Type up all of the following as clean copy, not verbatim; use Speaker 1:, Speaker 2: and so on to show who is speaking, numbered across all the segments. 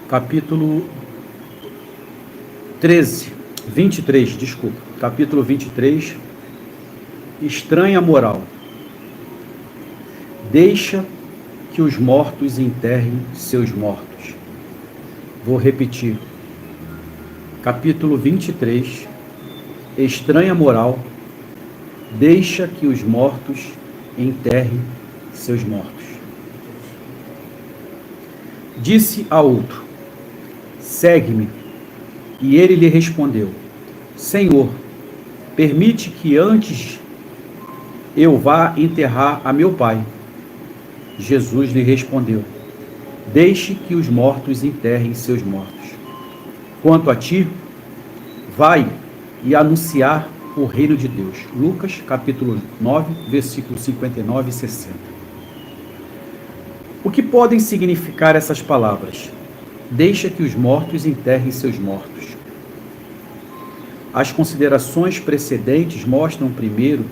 Speaker 1: capítulo 23, desculpa, capítulo 23, estranha moral. Deixa que os mortos enterrem seus mortos. Vou repetir. Capítulo 23, estranha moral. Deixa que os mortos enterrem seus mortos. Disse a outro: segue-me. E ele lhe respondeu: Senhor, permite que antes eu vá enterrar a meu pai. Jesus lhe respondeu: deixe que os mortos enterrem seus mortos. Quanto a ti, vai e anunciar o reino de Deus. Lucas, capítulo 9, versículos 59 e 60. O que podem significar essas palavras? Deixa que os mortos enterrem seus mortos. As considerações precedentes mostram, primeiro,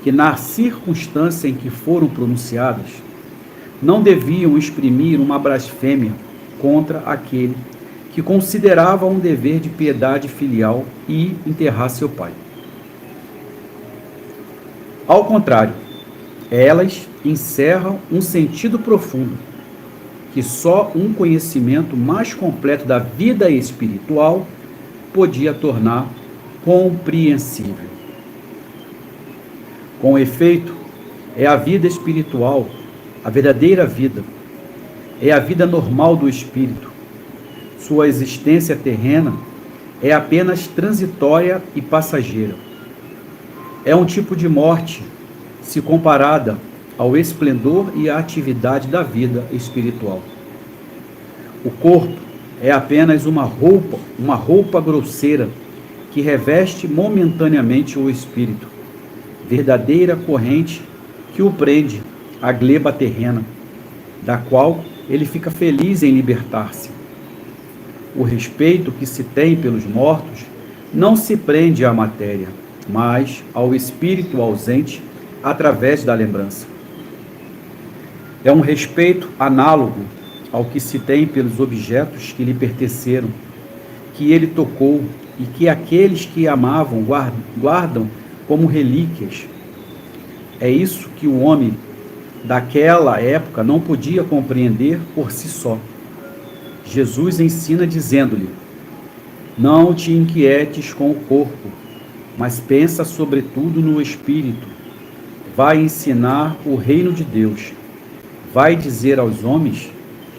Speaker 1: que na circunstância em que foram pronunciadas, não deviam exprimir uma blasfêmia contra aquele que considerava um dever de piedade filial e enterrar seu pai. Ao contrário, elas encerram um sentido profundo que só um conhecimento mais completo da vida espiritual podia tornar compreensível. Com efeito, é a vida espiritual, a verdadeira vida, é a vida normal do espírito. Sua existência terrena é apenas transitória e passageira. É um tipo de morte, se comparada ao esplendor e à atividade da vida espiritual. O corpo é apenas uma roupa grosseira que reveste momentaneamente o espírito, verdadeira corrente que o prende à gleba terrena, da qual ele fica feliz em libertar-se. O respeito que se tem pelos mortos não se prende à matéria, mas ao espírito ausente através da lembrança. É um respeito análogo ao que se tem pelos objetos que lhe pertenceram, que ele tocou e que aqueles que amavam guardam como relíquias. É isso que o homem daquela época não podia compreender por si só. Jesus ensina dizendo-lhe: não te inquietes com o corpo, mas pensa sobretudo no espírito. Vai ensinar o reino de Deus. Vai dizer aos homens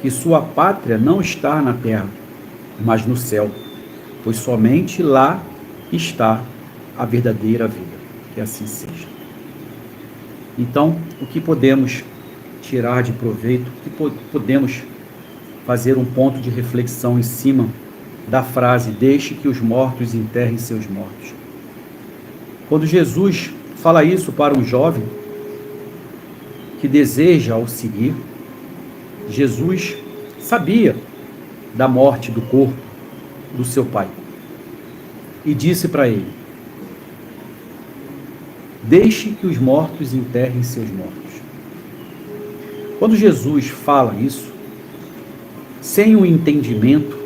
Speaker 1: que sua pátria não está na terra, mas no céu, pois somente lá está a verdadeira vida. Que assim seja. Então, o que podemos tirar de proveito, o que podemos fazer um ponto de reflexão em cima da frase: deixe que os mortos enterrem seus mortos. Quando Jesus fala isso para um jovem que deseja o seguir, Jesus sabia da morte do corpo do seu pai e disse para ele: deixe que os mortos enterrem seus mortos. Quando Jesus fala isso, sem o entendimento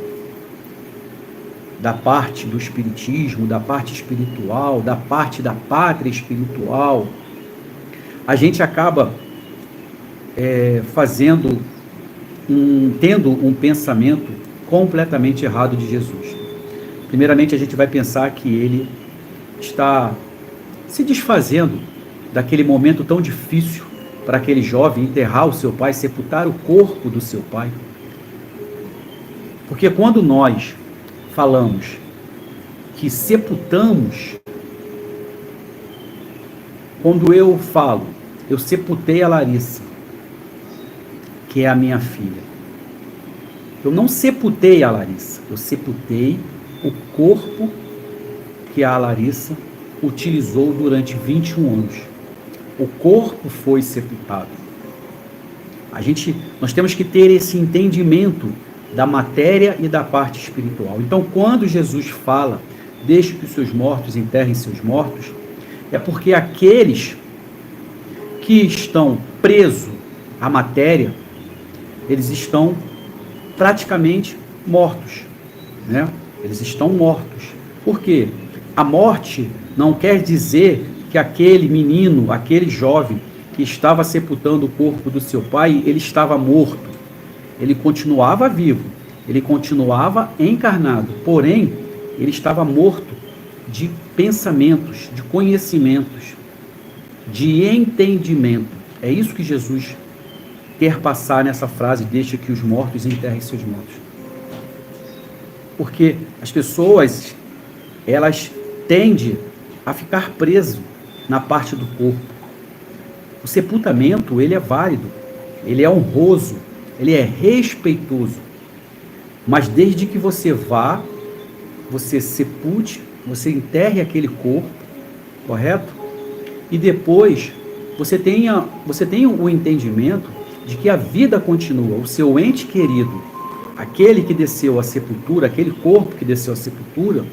Speaker 1: da parte do espiritismo, da parte espiritual, da parte da pátria espiritual, a gente acaba tendo um pensamento completamente errado de Jesus. Primeiramente, a gente vai pensar que ele está se desfazendo daquele momento tão difícil para aquele jovem enterrar o seu pai, sepultar o corpo do seu pai. Porque quando nós falamos que sepultamos, quando eu falo, eu sepultei a Larissa, que é a minha filha, eu não sepultei a Larissa, eu sepultei o corpo que a Larissa utilizou durante 21 anos. O corpo foi sepultado. Nós temos que ter esse entendimento da matéria e da parte espiritual. Então, quando Jesus fala, deixe que os seus mortos enterrem seus mortos, é porque aqueles que estão presos à matéria, eles estão praticamente mortos, né? Eles estão mortos. Por quê? A morte não quer dizer que aquele menino, aquele jovem que estava sepultando o corpo do seu pai, ele estava morto. Ele continuava vivo, ele continuava encarnado, porém, ele estava morto de pensamentos, de conhecimentos, de entendimento. É isso que Jesus quer passar nessa frase: deixa que os mortos enterrem seus mortos. Porque as pessoas, elas tendem a ficar presas na parte do corpo. O sepultamento, ele é válido, ele é honroso, ele é respeitoso. Mas desde que você vá, você sepulte, você enterre aquele corpo, correto? E depois você tenha o entendimento de que a vida continua, o seu ente querido, aquele que desceu à sepultura, aquele corpo que desceu à sepultura,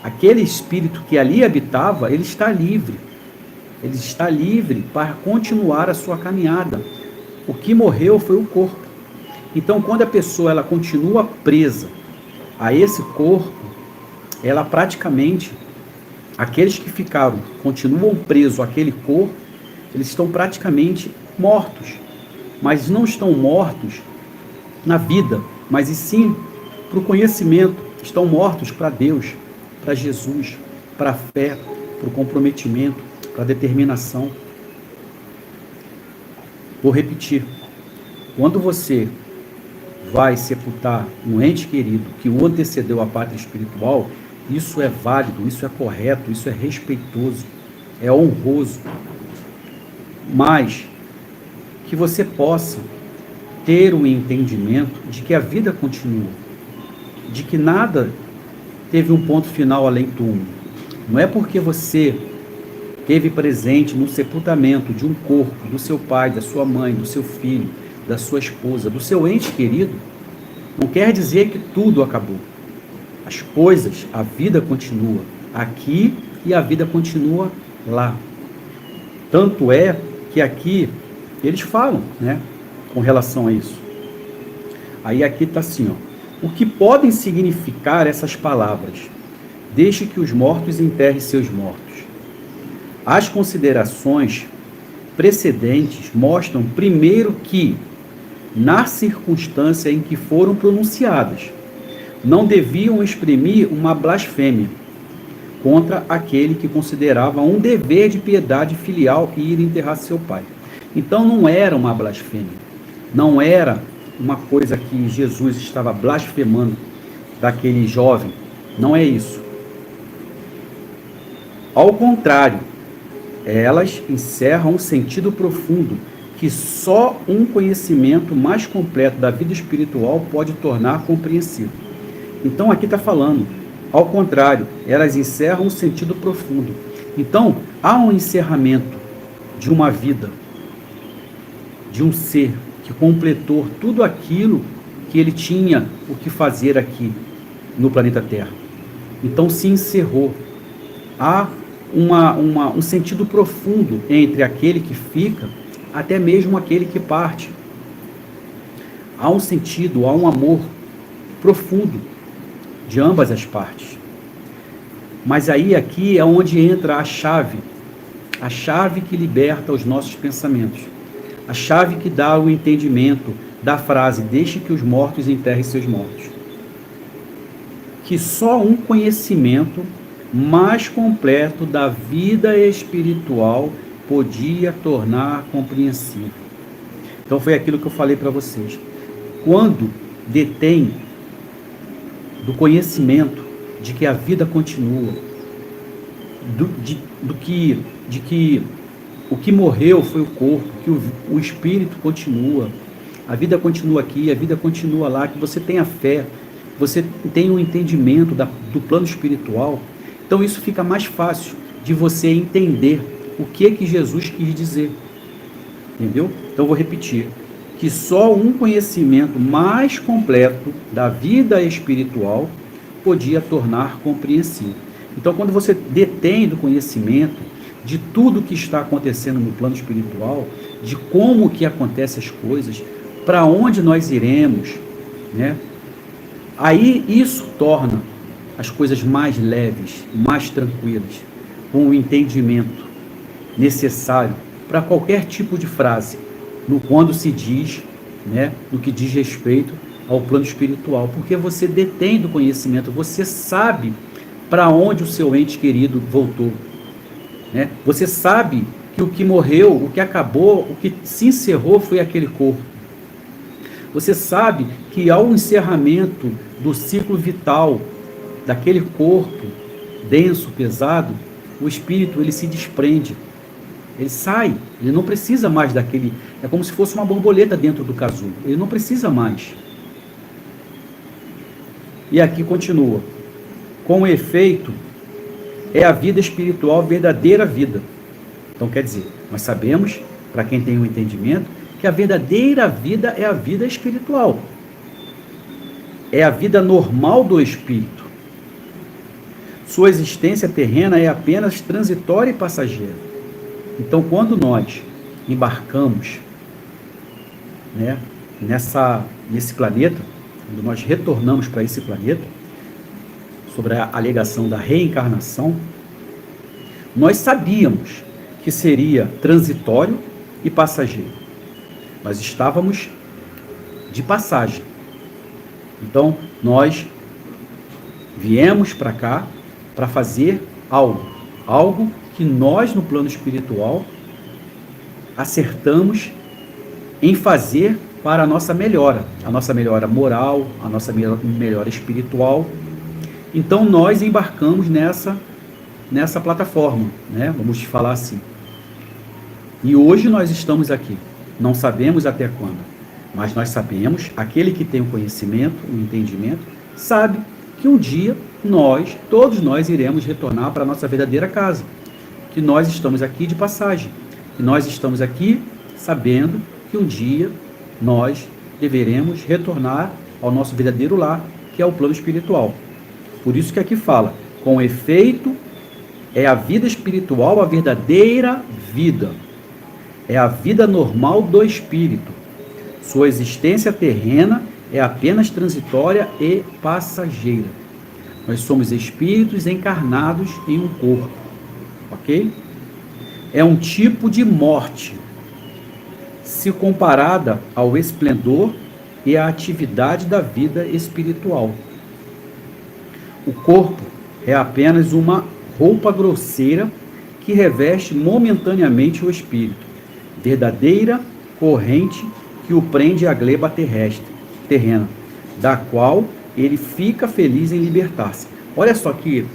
Speaker 1: aquele espírito que ali habitava, ele está livre. Ele está livre para continuar a sua caminhada. O que morreu foi o corpo. Então, quando a pessoa ela continua presa a esse corpo, ela praticamente, aqueles que ficaram, continuam presos àquele corpo, eles estão praticamente mortos. Mas não estão mortos na vida, mas e sim para o conhecimento. Estão mortos para Deus, para Jesus, para a fé, para o comprometimento, para a determinação. Vou repetir. Quando você vai sepultar um ente querido que o antecedeu à pátria espiritual, isso é válido, isso é correto, isso é respeitoso, é honroso. Mas que você possa ter o entendimento de que a vida continua, de que nada teve um ponto final além do túmulo. Não é porque você teve presente no sepultamento de um corpo, do seu pai, da sua mãe, do seu filho, da sua esposa, do seu ente querido, não quer dizer que tudo acabou. As coisas, a vida continua aqui e a vida continua lá. Tanto é que aqui eles falam, né, com relação a isso. Aí aqui está assim, ó. O que podem significar essas palavras? Deixe que os mortos enterrem seus mortos. As considerações precedentes mostram, primeiro, que, na circunstância em que foram pronunciadas, não deviam exprimir uma blasfêmia contra aquele que considerava um dever de piedade filial ir enterrar seu pai. Então não era uma blasfêmia, não era uma coisa que Jesus estava blasfemando daquele jovem, não é isso. Ao contrário, elas encerram um sentido profundo que só um conhecimento mais completo da vida espiritual pode tornar compreensível. Então aqui está falando, ao contrário, elas encerram um sentido profundo. Então há um encerramento de uma vida, de um ser que completou tudo aquilo que ele tinha o que fazer aqui no planeta Terra. Então se encerrou. Há um sentido profundo entre aquele que fica, até mesmo aquele que parte. Há um sentido, há um amor profundo de ambas as partes. Mas aí aqui é onde entra a chave que liberta os nossos pensamentos, a chave que dá o entendimento da frase: deixe que os mortos enterrem seus mortos. Que só um conhecimento mais completo da vida espiritual podia tornar compreensível. Então foi aquilo que eu falei para vocês. Quando detém do conhecimento de que a vida continua, de que o que morreu foi o corpo, que o espírito continua, a vida continua aqui, a vida continua lá, que você tenha fé, você tenha um entendimento do plano espiritual. Então isso fica mais fácil de você entender o que Jesus quis dizer. Entendeu? Então vou repetir. Que só um conhecimento mais completo da vida espiritual podia tornar compreensível. Então quando você detém do conhecimento de tudo que está acontecendo no plano espiritual, de como que acontecem as coisas, para onde nós iremos, né? Aí isso torna as coisas mais leves, mais tranquilas, com o entendimento necessário para qualquer tipo de frase, quando se diz, né, no que diz respeito ao plano espiritual, porque você detém do conhecimento, você sabe para onde o seu ente querido voltou, né? Você sabe que o que morreu, o que acabou, o que se encerrou foi aquele corpo. Você sabe que ao encerramento do ciclo vital daquele corpo denso, pesado, o espírito ele se desprende, ele sai, ele não precisa mais daquele, é como se fosse uma borboleta dentro do casulo, ele não precisa mais. E aqui continua, com efeito, é a vida espiritual verdadeira vida. Então quer dizer, nós sabemos, para quem tem um entendimento, que a verdadeira vida é a vida espiritual. É a vida normal do espírito. Sua existência terrena é apenas transitória e passageira. Então, quando nós embarcamos, né, nesse planeta, quando nós retornamos para esse planeta, sobre a alegação da reencarnação, nós sabíamos que seria transitório e passageiro. Nós estávamos de passagem. Então, nós viemos para cá para fazer algo que nós, no plano espiritual, acertamos em fazer para a nossa melhora moral, a nossa melhora espiritual. Então, nós embarcamos nessa plataforma, né? Vamos falar assim. E hoje nós estamos aqui. Não sabemos até quando, mas nós sabemos, aquele que tem o conhecimento, o entendimento, sabe que um dia todos nós iremos retornar para a nossa verdadeira casa, que nós estamos aqui de passagem, que nós estamos aqui sabendo que um dia nós deveremos retornar ao nosso verdadeiro lar, que é o plano espiritual. Por isso que aqui fala, com efeito, é a vida espiritual a verdadeira vida. É a vida normal do espírito. Sua existência terrena é apenas transitória e passageira. Nós somos espíritos encarnados em um corpo, ok? É um tipo de morte, se comparada ao esplendor e à atividade da vida espiritual. O corpo é apenas uma roupa grosseira que reveste momentaneamente o espírito, verdadeira corrente que o prende à gleba terrena, da qual ele fica feliz em libertar-se. Olha só que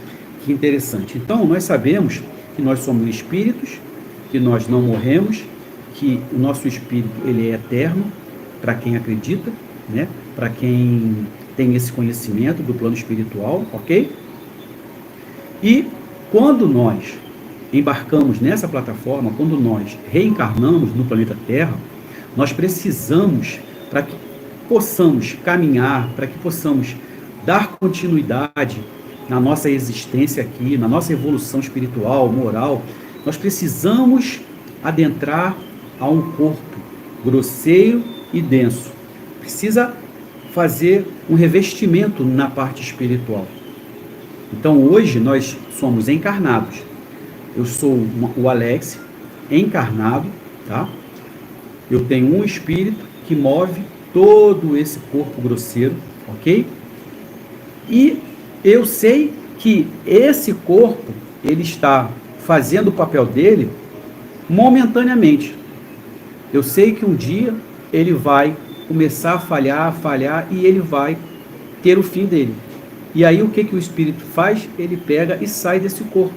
Speaker 1: interessante. Então, nós sabemos que nós somos espíritos, que nós não morremos, que o nosso espírito ele é eterno, para quem acredita, né? Para quem tem esse conhecimento do plano espiritual, ok? E quando nós embarcamos nessa plataforma, quando nós reencarnamos no planeta Terra, nós precisamos, para que possamos caminhar, para que possamos dar continuidade na nossa existência aqui, na nossa evolução espiritual, moral, nós precisamos adentrar a um corpo grosseiro e denso. Precisa fazer um revestimento na parte espiritual. Então hoje nós somos encarnados. Eu sou o Alex, encarnado, tá? Eu tenho um espírito que move todo esse corpo grosseiro, ok? E eu sei que esse corpo, ele está fazendo o papel dele momentaneamente. Eu sei que um dia ele vai começar a falhar, e ele vai ter o fim dele. E aí o que o espírito faz? Ele pega e sai desse corpo.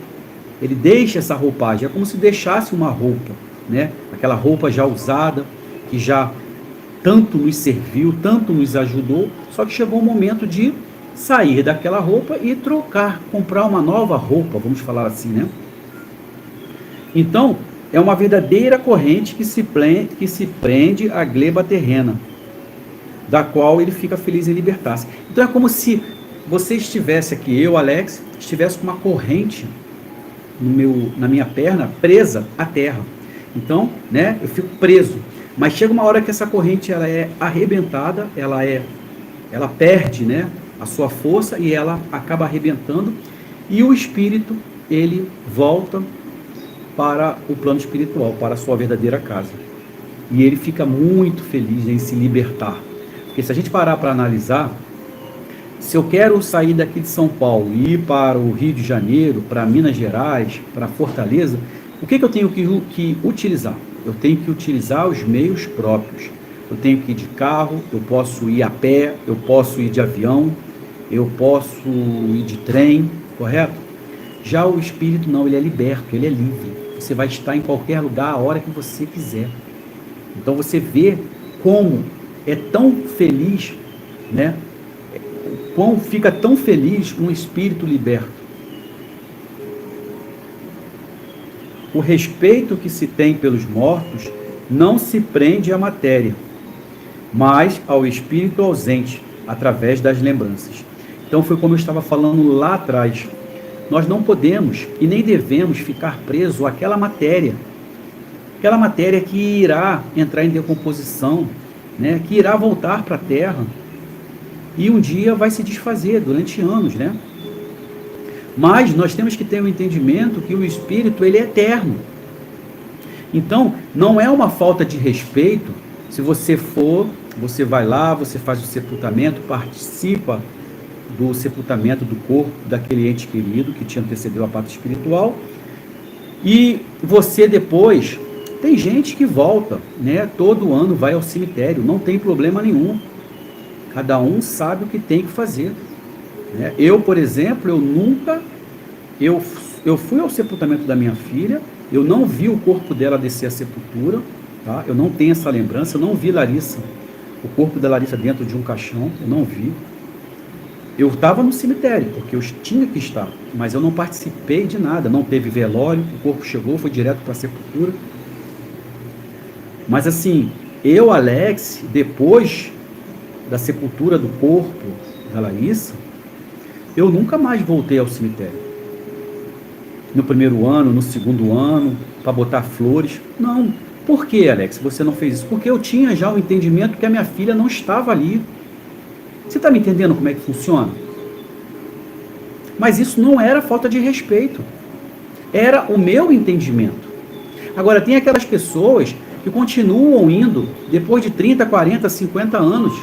Speaker 1: Ele deixa essa roupagem, é como se deixasse uma roupa, né? Aquela roupa já usada, que já tanto nos serviu, tanto nos ajudou, só que chegou o momento de sair daquela roupa e trocar, comprar uma nova roupa, vamos falar assim, né? Então, é uma verdadeira corrente que se prende à gleba terrena, da qual ele fica feliz em libertar-se. Então é como se você estivesse aqui, eu, Alex, estivesse com uma corrente na minha perna, presa à terra. Então, né, eu fico preso. Mas chega uma hora que essa corrente ela é arrebentada, ela é ela perde, né, a sua força e ela acaba arrebentando, e o espírito, ele volta para o plano espiritual, para a sua verdadeira casa. E ele fica muito feliz em se libertar. Porque se a gente parar para analisar, se eu quero sair daqui de São Paulo e ir para o Rio de Janeiro, para Minas Gerais, para Fortaleza, o que eu tenho que utilizar? Eu tenho que utilizar os meios próprios. Eu tenho que ir de carro, eu posso ir a pé, eu posso ir de avião, eu posso ir de trem, correto? Já o espírito não, ele é liberto, ele é livre. Você vai estar em qualquer lugar a hora que você quiser. Então você vê como é tão feliz, né? Como fica tão feliz um espírito liberto. O respeito que se tem pelos mortos não se prende à matéria, mas ao espírito ausente, através das lembranças. Então foi como eu estava falando lá atrás. Nós não podemos e nem devemos ficar presos àquela matéria que irá entrar em decomposição, né? Que irá voltar para a Terra e um dia vai se desfazer durante anos, né? Mas nós temos que ter um entendimento que o espírito, ele é eterno. Então, não é uma falta de respeito se você for, você vai lá, você faz o sepultamento, participa do sepultamento do corpo daquele ente querido que te antecedeu a parte espiritual, e você depois, tem gente que volta, né? Todo ano vai ao cemitério, não tem problema nenhum. Cada um sabe o que tem que fazer. Né? Eu, por exemplo, eu fui ao sepultamento da minha filha, eu não vi o corpo dela descer a sepultura, tá? Eu não tenho essa lembrança, eu não vi Larissa, o corpo da Larissa dentro de um caixão, eu não vi. Eu estava no cemitério, porque eu tinha que estar, mas eu não participei de nada, não teve velório, o corpo chegou, foi direto para a sepultura. Mas assim, eu, Alex, depois da sepultura do corpo da Larissa, eu nunca mais voltei ao cemitério. No primeiro ano, no segundo ano, para botar flores. Não. Por que, Alex, você não fez isso? Porque eu tinha já o entendimento que a minha filha não estava ali. Você está me entendendo como é que funciona? Mas isso não era falta de respeito. Era o meu entendimento. Agora, tem aquelas pessoas que continuam indo depois de 30, 40, 50 anos.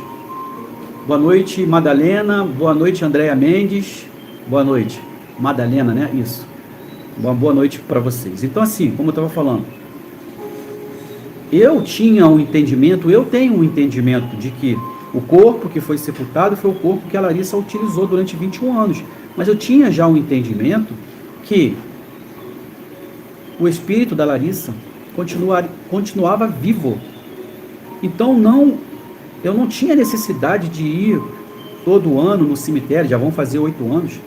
Speaker 1: Boa noite, Madalena. Boa noite, Andréia Mendes. Boa noite. Madalena, né? Isso. Uma boa noite para vocês. Então, assim, como eu estava falando, eu tenho um entendimento de que o corpo que foi sepultado foi o corpo que a Larissa utilizou durante 21 anos. Mas eu tinha já um entendimento que o espírito da Larissa continuava vivo. Então, eu não tinha necessidade de ir todo ano no cemitério. Já vão fazer 8 anos.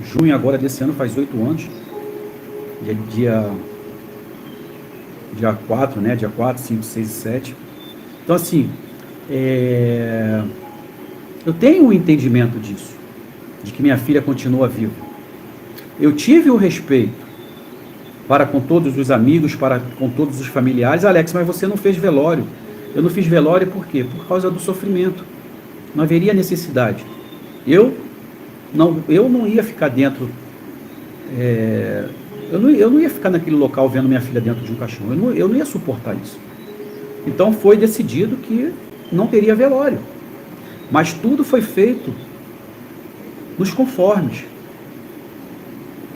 Speaker 1: Junho agora desse ano faz 8 anos. Dia 4, né? Dia 4, 5, 6 e 7. Então, assim, eu tenho um entendimento disso, de que minha filha continua viva. Eu tive o respeito para com todos os amigos, para com todos os familiares. Alex, mas você não fez velório. Eu não fiz velório por quê? Por causa do sofrimento. Não haveria necessidade. Eu não ia ficar dentro... Eu não ia ficar naquele local vendo minha filha dentro de um caixão. Eu não ia suportar isso. Então foi decidido que não teria velório. Mas tudo foi feito nos conformes.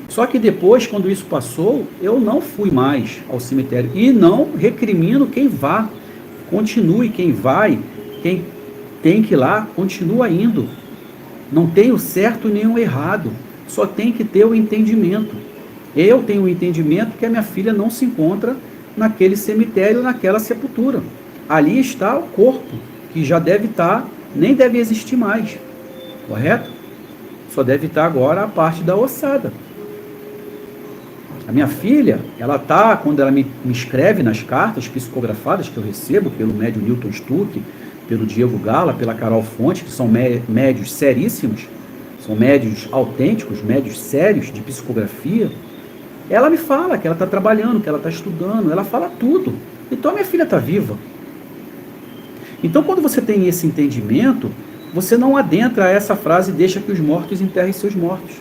Speaker 1: Só que depois, quando isso passou, eu não fui mais ao cemitério. E não recrimino quem vá. Continue quem vai. Quem tem que ir lá, continua indo. Não tem o certo nem o errado. Só tem que ter o entendimento. Eu tenho o entendimento que a minha filha não se encontra naquele cemitério, naquela sepultura. Ali está o corpo, que já deve estar, nem deve existir mais. Correto? Só deve estar agora a parte da ossada. A minha filha, ela está, quando ela me escreve nas cartas psicografadas que eu recebo pelo médium Newton Stuck, pelo Diego Gala, pela Carol Fonte, que são médios seríssimos, são médios autênticos, médios sérios de psicografia, ela me fala que ela está trabalhando, que ela está estudando, ela fala tudo. Então a minha filha está viva. Então quando você tem esse entendimento, você não adentra essa frase, deixa que os mortos enterrem seus mortos.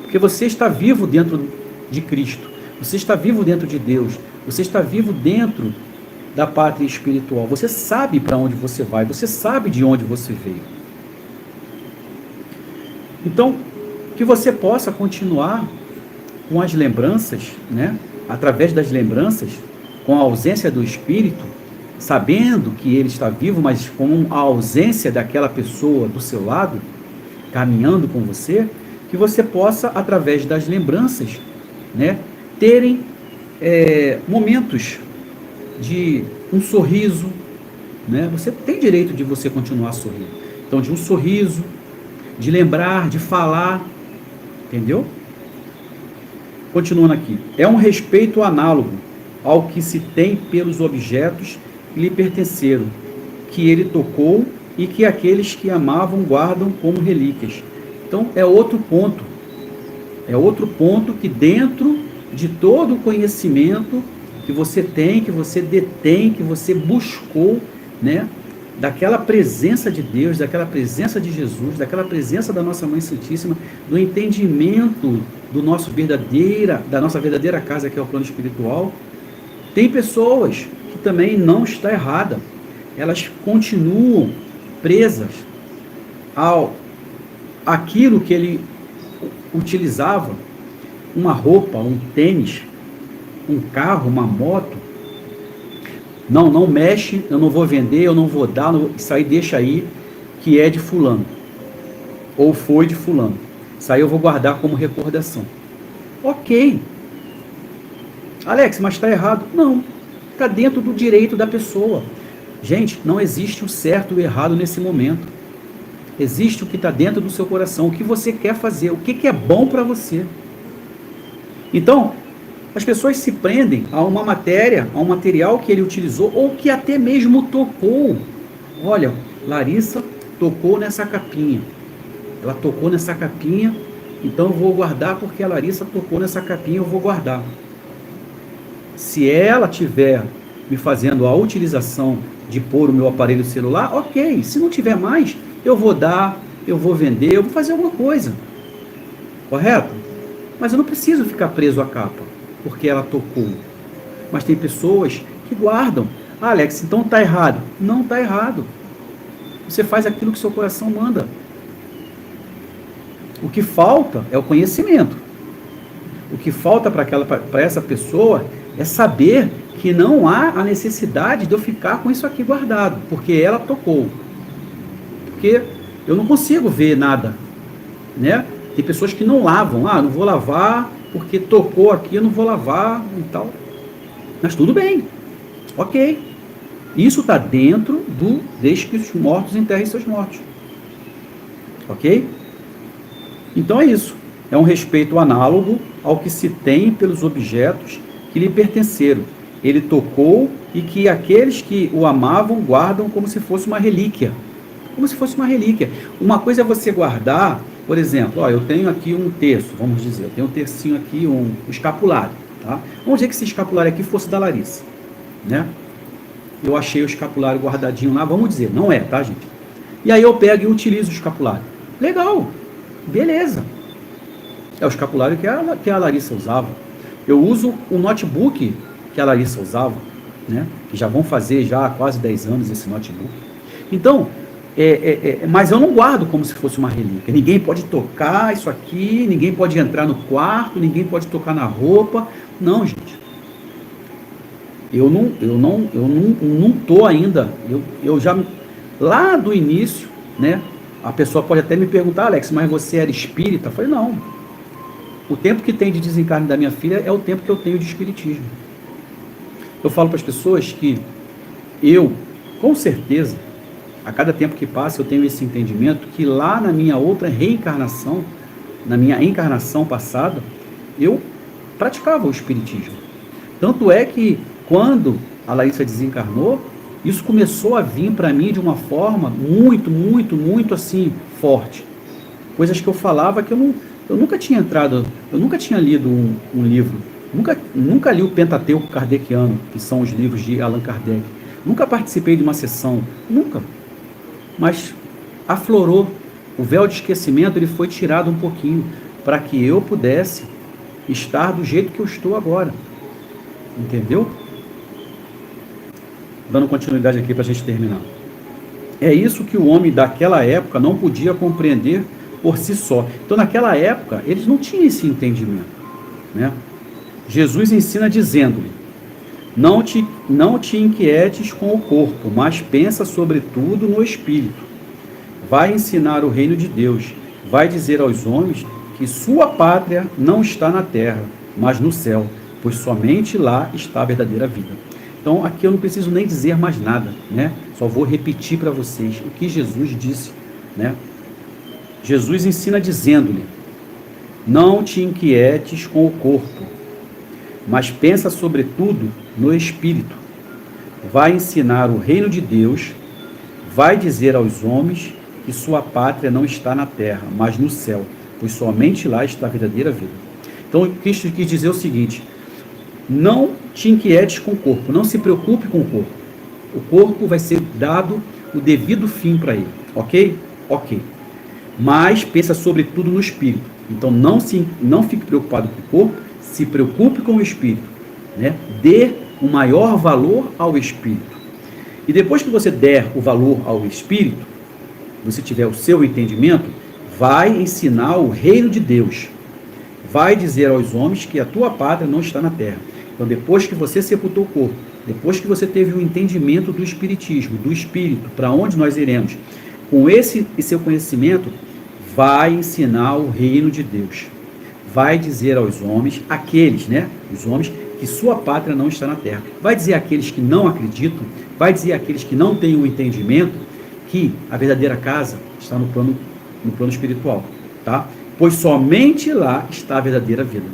Speaker 1: Porque você está vivo dentro de Cristo, você está vivo dentro de Deus, você está vivo dentro da pátria espiritual, você sabe para onde você vai, você sabe de onde você veio. Então, que você possa continuar com as lembranças, né? Através das lembranças, com a ausência do Espírito, sabendo que ele está vivo, mas com a ausência daquela pessoa do seu lado, caminhando com você, que você possa, através das lembranças, né, terem momentos de um sorriso, né? Você tem direito de você continuar a sorrir. Então, de um sorriso, de lembrar, de falar, entendeu? Continuando aqui. É um respeito análogo ao que se tem pelos objetos que lhe pertenceram, que ele tocou e que aqueles que amavam guardam como relíquias. Então, é outro ponto. É outro ponto que dentro de todo o conhecimento que você tem, que você detém, que você buscou, né? Daquela presença de Deus, daquela presença de Jesus, daquela presença da nossa Mãe Santíssima, do entendimento da nossa verdadeira casa, que é o plano espiritual. Tem pessoas que também não está errada, elas continuam presas àquilo que ele utilizava, uma roupa, um tênis, um carro, uma moto. Não mexe, eu não vou vender, eu não vou dar, isso aí deixa aí, que é de fulano, ou foi de fulano. Isso aí eu vou guardar como recordação. Ok. Alex, mas está errado. Não, está dentro do direito da pessoa. Gente, não existe o certo e o errado nesse momento. Existe o que está dentro do seu coração, o que você quer fazer, o que é bom para você. Então, as pessoas se prendem a uma matéria, a um material que ele utilizou, ou que até mesmo tocou. Olha, Larissa tocou nessa capinha. Ela tocou nessa capinha, então eu vou guardar porque a Larissa tocou nessa capinha, eu vou guardar. Se ela tiver me fazendo a utilização de pôr o meu aparelho celular, ok. Se não tiver mais, eu vou dar, eu vou vender, eu vou fazer alguma coisa. Correto? Mas eu não preciso ficar preso à capa, porque ela tocou. Mas tem pessoas que guardam. Ah, Alex, então está errado. Não está errado. Você faz aquilo que seu coração manda. O que falta é o conhecimento. O que falta para essa pessoa é saber que não há a necessidade de eu ficar com isso aqui guardado, porque ela tocou. Porque eu não consigo ver nada, né? Tem pessoas que não lavam. Ah, não vou lavar porque tocou aqui, eu não vou lavar e tal. Mas tudo bem, ok. Isso está dentro do deixe que os mortos enterrem seus mortos. Ok? Então é isso. É um respeito análogo ao que se tem pelos objetos que lhe pertenceram. Ele tocou e que aqueles que o amavam guardam como se fosse uma relíquia. Como se fosse uma relíquia. Uma coisa é você guardar, por exemplo, eu tenho aqui um terço, vamos dizer, eu tenho um tercinho aqui, um escapulário. Tá? Vamos dizer que esse escapulário aqui fosse da Larissa. Né? Eu achei o escapulário guardadinho lá, vamos dizer, não é, tá, gente? E aí eu pego e utilizo o escapulário. Legal, beleza. É o escapulário que a Larissa usava. Eu uso o notebook que a Larissa usava, né? Que já vão fazer já há quase 10 anos esse notebook. Então, mas eu não guardo como se fosse uma relíquia. Ninguém pode tocar isso aqui, ninguém pode entrar no quarto, ninguém pode tocar na roupa. Não, gente. Eu não tô ainda. Eu já lá do início, né? A pessoa pode até me perguntar, Alex, mas você era espírita? Eu falei, não. O tempo que tem de desencarne da minha filha é o tempo que eu tenho de espiritismo. Eu falo para as pessoas que eu, com certeza, a cada tempo que passa, eu tenho esse entendimento que lá na minha outra reencarnação, na minha encarnação passada, eu praticava o espiritismo. Tanto é que quando a Larissa desencarnou, isso começou a vir para mim de uma forma muito assim, forte. Coisas que eu falava que eu nunca tinha entrado, eu nunca tinha lido um livro, nunca li o Pentateuco Kardeciano, que são os livros de Allan Kardec. Nunca participei de uma sessão, nunca. Mas aflorou. O véu de esquecimento ele foi tirado um pouquinho para que eu pudesse estar do jeito que eu estou agora. Entendeu? Dando continuidade aqui para a gente terminar. É isso que o homem daquela época não podia compreender por si só. Então, naquela época, eles não tinham esse entendimento, né? Jesus ensina dizendo-lhe: não te inquietes com o corpo, mas pensa sobretudo no espírito. Vai ensinar o reino de Deus. Vai dizer aos homens que sua pátria não está na terra, mas no céu, pois somente lá está a verdadeira vida. Então, aqui eu não preciso nem dizer mais nada, né? Só vou repetir para vocês o que Jesus disse, né? Jesus ensina dizendo-lhe: não te inquietes com o corpo, mas pensa sobretudo no espírito. Vai ensinar o reino de Deus, vai dizer aos homens que sua pátria não está na terra, mas no céu, pois somente lá está a verdadeira vida. Então, Cristo quis dizer o seguinte: não te inquietes com o corpo, não se preocupe com o corpo. O corpo vai ser dado o devido fim para ele, ok? Ok. Mas pensa sobretudo no espírito. Então não fique preocupado com o corpo, se preocupe com o espírito, né? Dê um maior valor ao espírito. E depois que você der o valor ao espírito, você tiver o seu entendimento, vai ensinar o reino de Deus. Vai dizer aos homens que a tua pátria não está na terra. Então, depois que você sepultou o corpo, depois que você teve o entendimento do espiritismo, do espírito, para onde nós iremos, com esse seu conhecimento, vai ensinar o reino de Deus. Vai dizer aos homens, aqueles, né, os homens, que sua pátria não está na terra. Vai dizer àqueles que não acreditam, vai dizer àqueles que não têm o entendimento, que a verdadeira casa está no plano espiritual, tá? Pois somente lá está a verdadeira vida.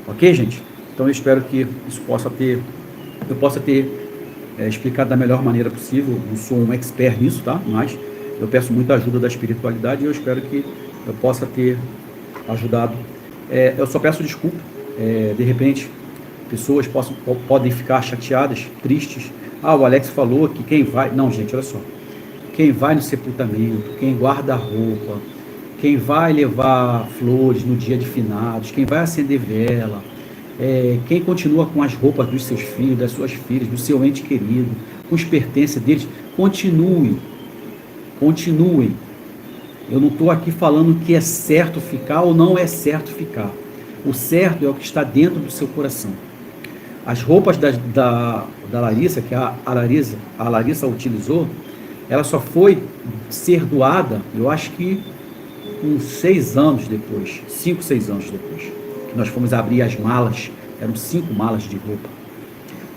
Speaker 1: Ok, gente? Então eu espero que isso eu possa ter explicado da melhor maneira possível. Não sou um expert nisso, tá? Mas eu peço muita ajuda da espiritualidade e eu espero que eu possa ter ajudado. Eu só peço desculpa. De repente, pessoas podem ficar chateadas, tristes. O Alex falou que quem vai... Não, gente, olha só. Quem vai no sepultamento, quem guarda a roupa, quem vai levar flores no dia de finados, quem vai acender vela, quem continua com as roupas dos seus filhos, das suas filhas, do seu ente querido, com os pertences deles, continuem. Eu não estou aqui falando que é certo ficar ou não é certo ficar. O certo é o que está dentro do seu coração. As roupas da Larissa, que a Larissa utilizou, ela só foi ser doada, eu acho que uns 6 anos depois, 5, 6 anos depois, que nós fomos abrir as malas, eram 5 malas de roupa,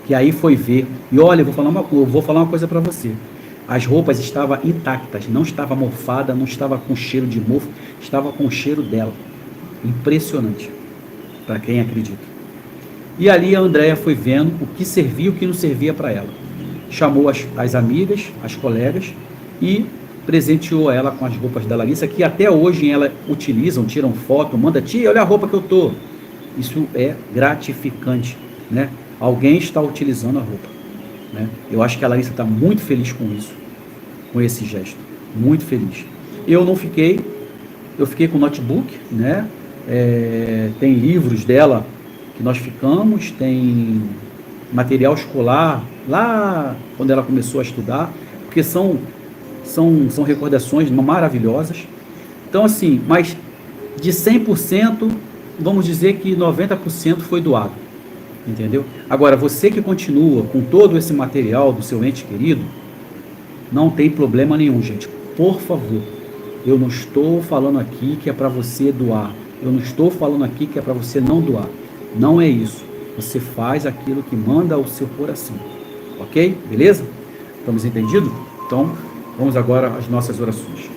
Speaker 1: que aí foi ver, e olha, eu vou falar uma coisa para você, as roupas estavam intactas, não estava mofada, não estava com cheiro de mofo, estava com o cheiro dela, impressionante, para quem acredita. E ali a Andréia foi vendo o que servia e o que não servia para ela. Chamou as amigas, as colegas e presenteou ela com as roupas da Larissa, que até hoje ela utilizam, tiram foto, manda: tia, olha a roupa que eu tô. Isso é gratificante, né? Alguém está utilizando a roupa, né? Eu acho que a Larissa está muito feliz com isso, com esse gesto, muito feliz. Eu não fiquei, eu fiquei com o notebook, né? Tem livros dela que nós ficamos, tem material escolar lá quando ela começou a estudar, porque são recordações maravilhosas. Então, assim, mas de 100%, vamos dizer que 90% foi doado, entendeu? Agora, você que continua com todo esse material do seu ente querido, não tem problema nenhum, gente. Por favor, eu não estou falando aqui que é para você doar, eu não estou falando aqui que é para você não doar, não é isso. Você faz aquilo que manda ao seu coração, ok? Beleza? Estamos entendidos? Então, vamos agora às nossas orações.